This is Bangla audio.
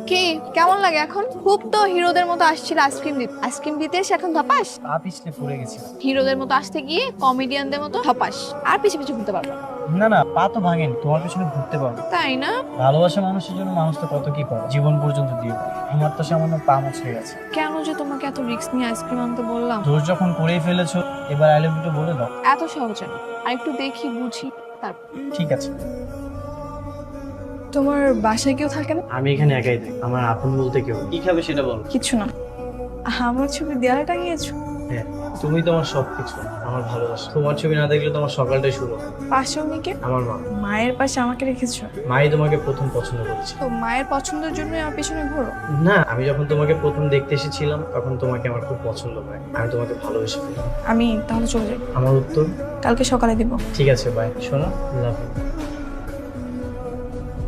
কি কেমন লাগে এখন? খুব তো হিরোদের মতো আসছিল আইসক্রিম দিতে এসে এখন ধপাস। পা পিছলে পড়ে গেছি। হিরোদের মতো আসতে গিয়ে কমেডিয়ানদের মতো ধপাস, আর পিছে পিছে ঘুরতে পারবো না। না না, পা তো ভাঙেনি, তোমার পিছনে ঘুরতে পারবো। তাই না? ভালোবাসা মানুষের জন্য মানুষ তো কত কি করে, জীবন পর্যন্ত দিয়ে দেয়। আমার তো সামান্য পা মুছড়ে গেছে। কেন যে তোমাকে এত রিস্ক নিয়ে আইসক্রিম আনতে বললাম? দোষ যখন করেই ফেলেছো, এবার আই লাভ ইউ বলে দাও। এত সহজে না, আর একটু দেখি বুঝি তারপর। ঠিক আছে। তোমার বাসায় কেউ থাকে না? আমি এখানে একাই থাকি, আমার আপন বলতে কেউ নেই। কি খাবে সেটা বল। কিছু না। আমার ছবি দেয়ালে টাঙিয়েছো? হ্যাঁ, তুমি তো আমার সবকিছু, আমার ভালোবাসা। তোমার ছবি না দেখলে তোমার সকালটাই শুরু হয়। পাশে উনিকে? আমার মা। মায়ের পাশে আমাকে রেখেছো? মাই তোমাকে প্রথম পছন্দ করেছে। তো মায়ের পছন্দের জন্যই আমার পেছনে ঘোরো? না, আমি যখন তোমাকে প্রথম দেখতে এসেছিলাম তখন তোমাকে আমার খুব পছন্দ হয়, আমি তোমাকে ভালোবেসে ফেলি। আমি তাহলে চলে যাই। আমার উত্তর কালকে সকালে দিব। ঠিক আছে, বাই। শোনো, লাভ ইউ।